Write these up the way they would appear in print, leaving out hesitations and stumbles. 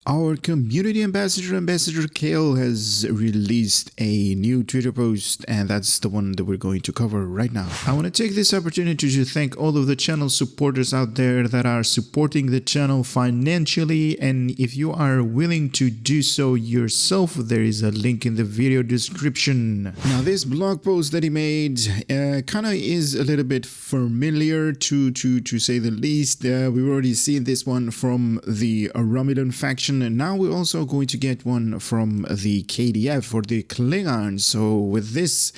Our community ambassador Kale, has released a new Twitter post, and that's the one that we're going to cover right now. I want to take this opportunity to thank all of the channel supporters out there that are supporting the channel financially, and if you are willing to do so yourself, there is a link in the video description. Now, this blog post that he made kind of is a little bit familiar to say the least. We've already seen this one from the Romulan faction, and now we're also going to get one from the KDF or the Klingons. So with this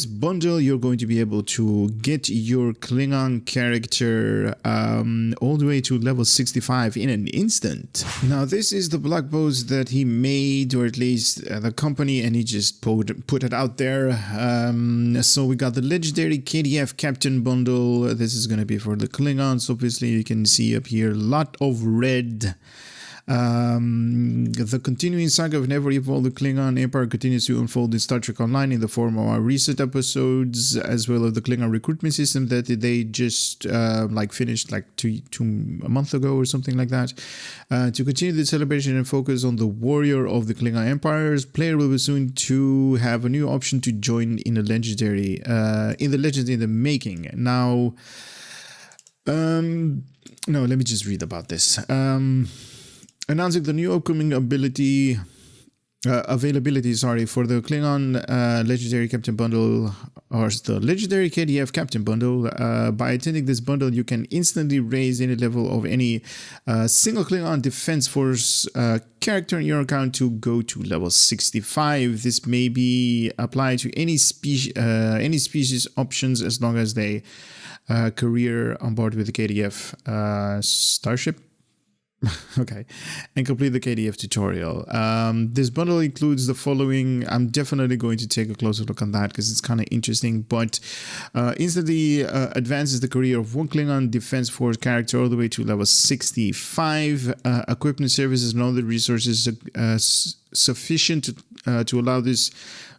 bundle, you're going to be able to get your Klingon character all the way to level 65 in an instant. Now, this is the blog post that he made, or at least the company, and he just put it out there. So we got the legendary KDF Captain bundle. This is going to be for the Klingons. Obviously, you can see up here a lot of red. The continuing saga of Never Evolve, the Klingon Empire continues to unfold in Star Trek Online in the form of our recent episodes, as well as the Klingon recruitment system that they just finished like a month ago or something like that. To continue the celebration and focus on the warrior of the Klingon Empires, player will be soon to have a new option to join in the legendary Legends in the Making. Now, no, let me just read about this. Announcing the new upcoming availability for the Klingon Legendary Captain Bundle, or the Legendary KDF Captain Bundle. By attending this bundle, you can instantly raise any level of any single Klingon Defense Force character in your account to go to level 65. This may be applied to any species options as long as they career on board with the KDF starship. Okay, and complete the KDF tutorial. This bundle includes the following. I'm definitely going to take a closer look on that because it's kind of interesting, but instantly advances the career of one Klingon Defense Force character all the way to level 65. Equipment services and other resources sufficient to allow this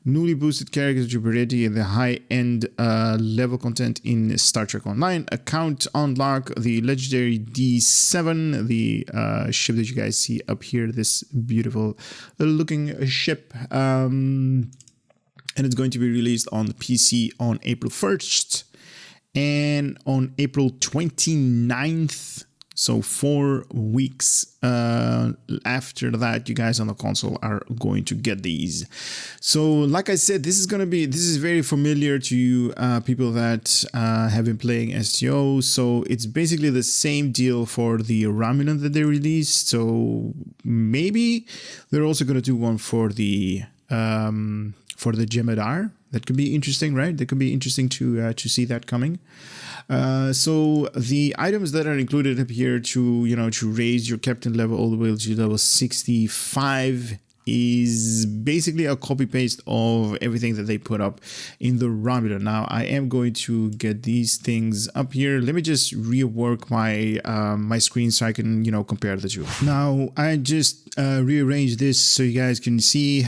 newly boosted character to be ready in the high-end level content in Star Trek Online. Account unlock the legendary D7, the ship that you guys see up here, this beautiful looking ship. And it's going to be released on the PC on April 1st and on April 29th. So 4 weeks after that, you guys on the console are going to get these. So like I said, this is very familiar to people that have been playing STO. So it's basically the same deal for the Romulan that they released. So maybe they're also going to do one for the Jem'Hadar. That could be interesting, right? That could be interesting to see that coming. So the items that are included up here to raise your captain level all the way to level 65 is basically a copy paste of everything that they put up in the Romulan. Now I am going to get these things up here. Let me just rework my my screen so I can compare the two. Now I just rearranged this so you guys can see.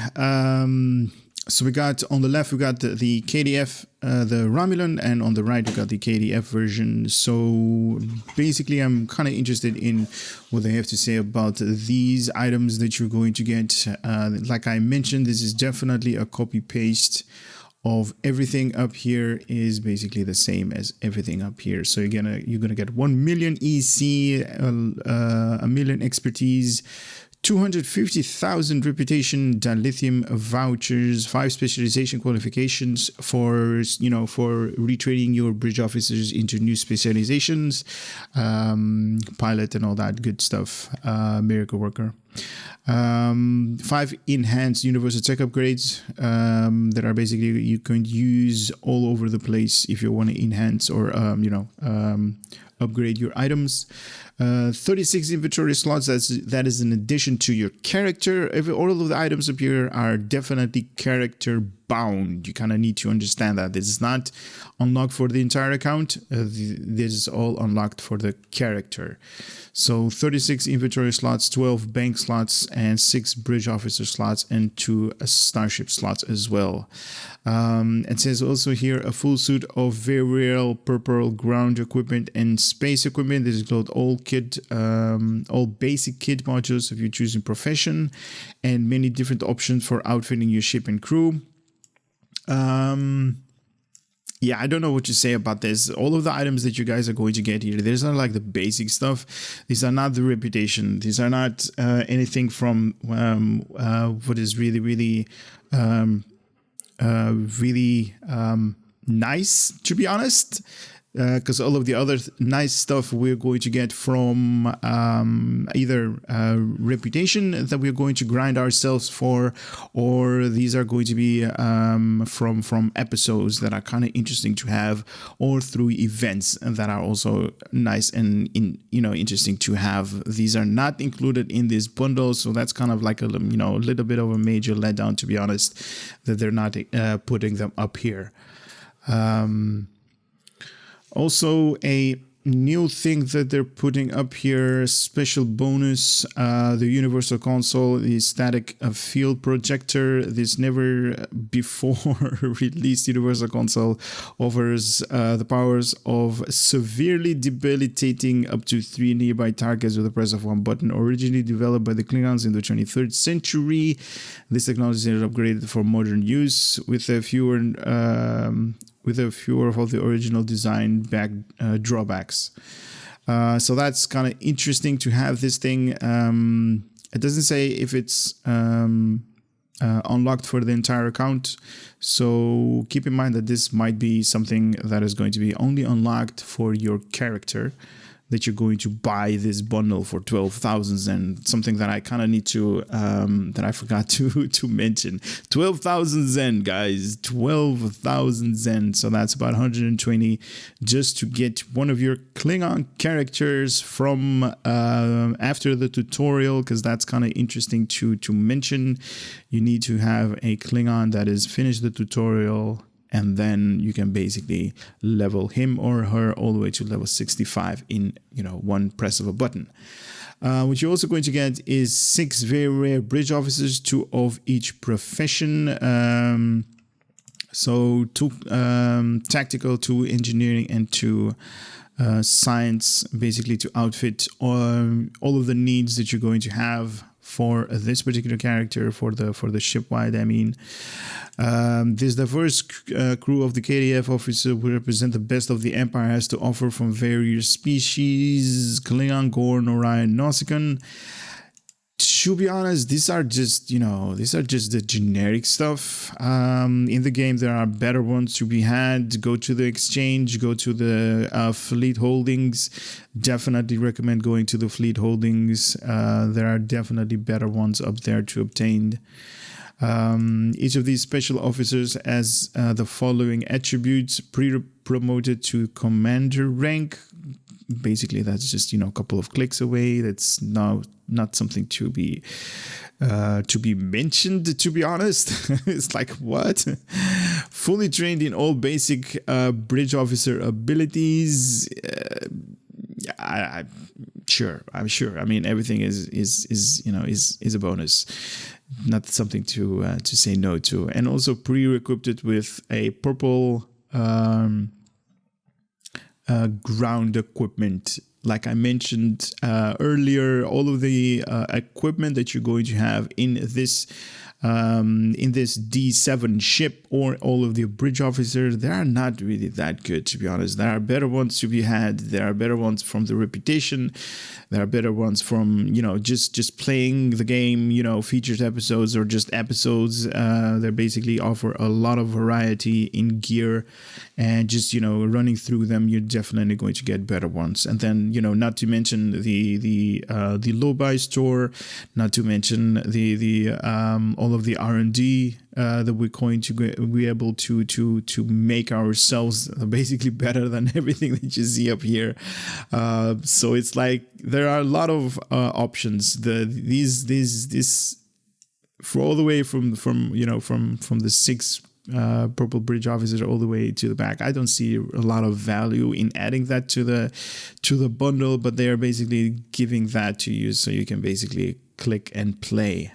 So we got on the left, we got the KDF, the Romulan, and on the right, we got the KDF version. So basically, I'm kind of interested in what they have to say about these items that you're going to get. Like I mentioned, this is definitely a copy paste of everything up here is basically the same as everything up here. So you're gonna get 1 million EC, a million expertise, 250,000 reputation dilithium vouchers, 5 specialization qualifications for retraining your bridge officers into new specializations, pilot and all that good stuff, miracle worker. 5 enhanced universal tech upgrades that are basically you can use all over the place if you want to enhance or upgrade your items. 36 inventory slots. That is in addition to your character. All of the items up here are definitely character bound. You kind of need to understand that this is not unlocked for the entire account. This is all unlocked for the character. So 36 inventory slots, 12 bank slots, and 6 bridge officer slots, and 2 starship slots as well. It says also here a full suit of very rare purple ground equipment and space equipment. This includes all basic kit modules if you're choosing profession, and many different options for outfitting your ship and crew. Yeah, I don't know what to say about this. All of the items that you guys are going to get here, these are like the basic stuff. These are not the reputation. These are not anything from what is really nice, to be honest. Because all of the other nice stuff we're going to get from either reputation that we're going to grind ourselves for, or these are going to be from episodes that are kind of interesting to have, or through events that are also nice and interesting to have. These are not included in this bundle, so that's kind of like a little bit of a major letdown, to be honest, that they're not putting them up here. Also, a new thing that they're putting up here, special bonus, the universal console, the static field projector. This never before released universal console offers the powers of severely debilitating up to 3 nearby targets with the press of one button. Originally developed by the Klingons in the 23rd century, this technology is upgraded for modern use with fewer of the original design drawbacks. So that's kind of interesting to have this thing. It doesn't say if it's unlocked for the entire account. So keep in mind that this might be something that is going to be only unlocked for your character, that you're going to buy this bundle for 12,000, and something that I kind of need to that I forgot to mention. 12,000 Zen, guys, 12,000 Zen. So that's about 120 just to get one of your Klingon characters from after the tutorial, because that's kind of interesting to mention. You need to have a Klingon that has finished the tutorial, and then you can basically level him or her all the way to level 65 in one press of a button. What you're also going to get is 6 very rare bridge officers, 2 of each profession. So 2 tactical, 2 engineering, and 2 science, basically to outfit all of the needs that you're going to have for this particular character, for the shipwide. This diverse crew of the KDF officer will represent the best of the Empire has to offer from various species: Klingon, Gorn, Orion, Nausicaan. To be honest, these are just the generic stuff. In the game, there are better ones to be had. Go to the exchange, go to the fleet holdings. Definitely recommend going to the fleet holdings. There are definitely better ones up there to obtain. Each of these special officers has the following attributes: pre-promoted to commander rank. Basically, that's just a couple of clicks away. That's not something to be mentioned, to be honest. It's like, what? Fully trained in all basic bridge officer abilities. I'm sure. I mean, everything is a bonus. Not something to say no to. And also pre-equipped with a purple ground equipment. Like I mentioned earlier, all of the equipment that you're going to have in this D7 ship, or all of the bridge officers, they are not really that good, to be honest. There are better ones to be had. There are better ones from the reputation. There are better ones from just playing the game, featured episodes or just episodes. They basically offer a lot of variety in gear, and just running through them, you're definitely going to get better ones. And then not to mention the low buy store, not to mention the all of the R&D that we're going to be able to make ourselves basically better than everything that you see up here. So it's like there are a lot of options. These for all the way from the 6 purple bridge officer all the way to the back. I don't see a lot of value in adding that to the bundle, but they are basically giving that to you so you can basically click and play.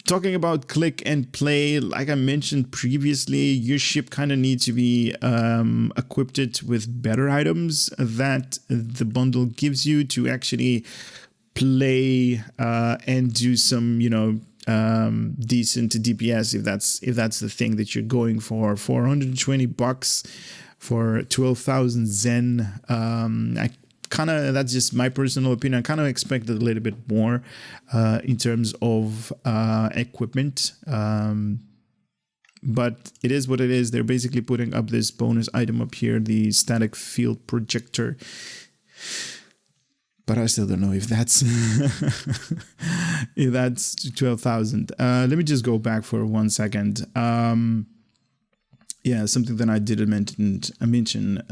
Talking about click and play, like I mentioned previously, your ship kind of needs to be equipped with better items that the bundle gives you to actually play and do some, decent DPS if that's the thing that you're going for. $420 for 12,000 Zen. That's just my personal opinion. I kind of expected a little bit more in terms of equipment. But it is what it is. They're basically putting up this bonus item up here, the static field projector. But I still don't know if that's if that's 12,000. Let me just go back for 1 second. Yeah, something that I didn't mention.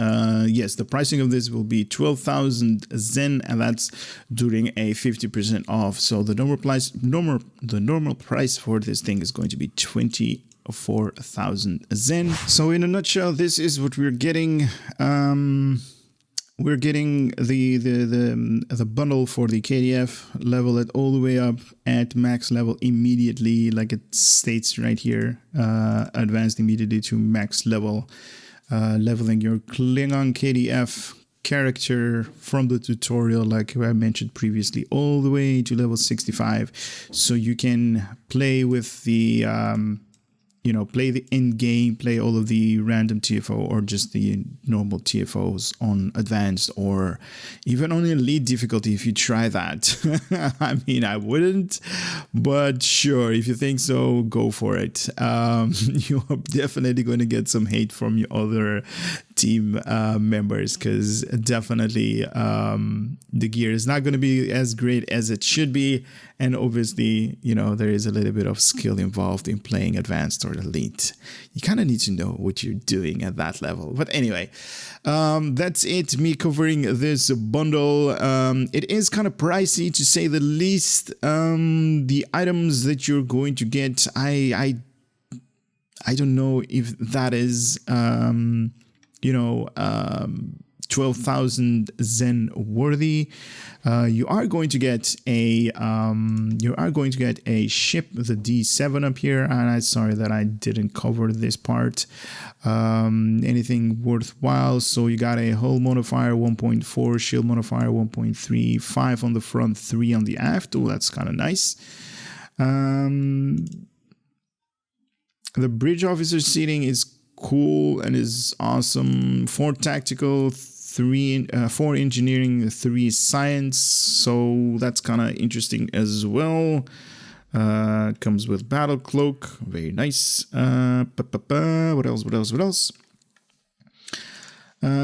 Yes, the pricing of this will be 12,000 Zen, and that's during a 50% off. So the normal price for this thing is going to be 24,000 Zen. So in a nutshell, this is what we're getting. We're getting the bundle for the KDF, level it all the way up at max level immediately, like it states right here, advanced immediately to max level, leveling your Klingon KDF character from the tutorial, like I mentioned previously, all the way to level 65, so you can play with the play the end game, play all of the random TFO or just the normal TFOs on advanced or even on elite difficulty if you try that. I mean, I wouldn't, but sure, if you think so, go for it. You are definitely going to get some hate from your other team members because definitely the gear is not going to be as great as it should be. And obviously, there is a little bit of skill involved in playing advanced or elite. You kind of need to know what you're doing at that level. But anyway, that's it. Me covering this bundle. It is kind of pricey to say the least. The items that you're going to get, I don't know if that is, 12,000 Zen worthy. You are going to get a ship, the D7 up here, and I'm sorry that I didn't cover this part. Anything worthwhile? So you got a hull modifier 1.4, shield modifier 1.3, 5 on the front, 3 on the aft. Oh, that's kind of nice. The bridge officer seating is cool and is awesome. 4 tactical, 4 engineering, 3 science, so that's kind of interesting as well. Comes with battle cloak, very nice. What else?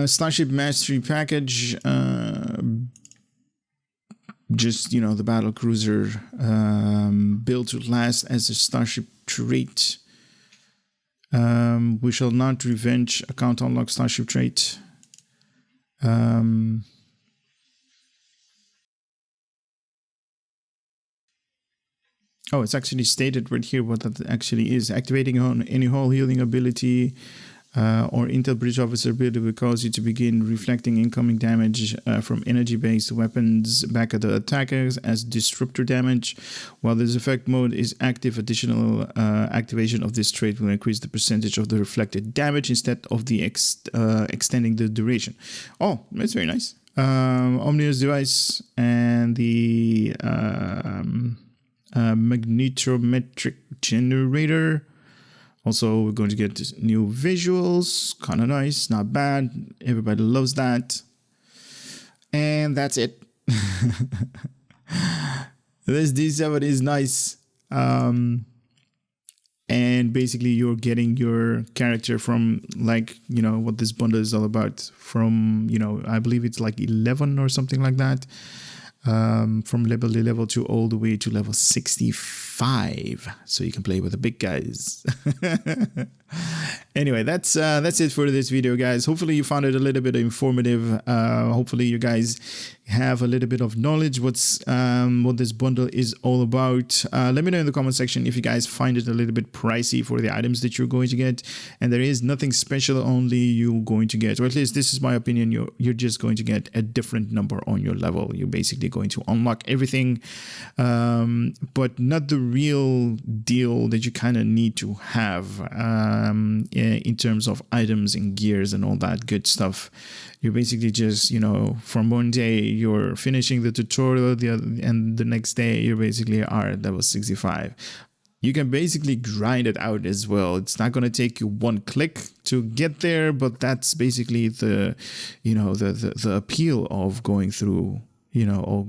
Starship mastery package, just the battle cruiser, built to last as a starship trait. We shall not revenge account unlock starship trait. Oh, it's actually stated right here what that actually is. Activating on any hull healing ability or Intel Bridge Officer ability will cause you to begin reflecting incoming damage from energy-based weapons back at the attackers as disruptor damage. While this effect mode is active, additional activation of this trait will increase the percentage of the reflected damage instead of the extending the duration. Oh, that's very nice. Omnius device and the magnetometric generator. Also, we're going to get new visuals. Kind of nice, not bad. Everybody loves that. And that's it. This D7 is nice. And basically, you're getting your character from, what this bundle is all about. From, I believe it's like 11 or something like that. From level 2 all the way to level 65, so you can play with the big guys. Anyway, that's it for this video, guys. Hopefully you found it a little bit informative. Hopefully you guys have a little bit of knowledge what this bundle is all about. Let me know in the comment section if you guys find it a little bit pricey for the items that you're going to get, and there is nothing special, only you're going to get, or at least this is my opinion, you're just going to get a different number on your level. You're basically going to unlock everything, but not the real deal that you kind of need to have in terms of items and gears and all that good stuff. You're basically just, from one day you're finishing the tutorial, and the next day you basically are at level 65. You can basically grind it out as well. It's not going to take you one click to get there, but that's basically the appeal of going through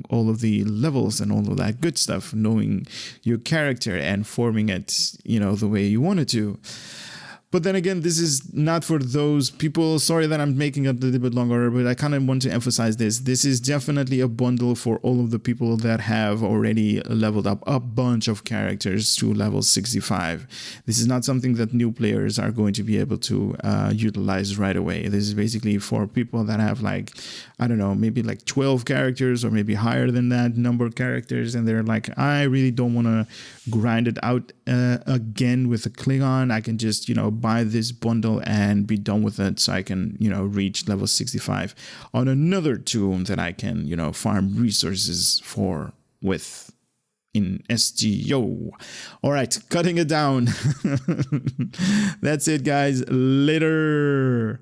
all of the levels and all of that good stuff, knowing your character and forming it the way you want it to. But then again, this is not for those people. Sorry that I'm making it a little bit longer, but I kind of want to emphasize this. This is definitely a bundle for all of the people that have already leveled up a bunch of characters to level 65. This is not something that new players are going to be able to utilize right away. This is basically for people that have maybe 12 characters or maybe higher than that number of characters, and they're like, I really don't want to grind it out again with a Klingon. I can just buy this bundle and be done with it, so I can reach level 65 on another tool that I can farm resources for with in SGO. All right, cutting it down. That's it, guys. Later.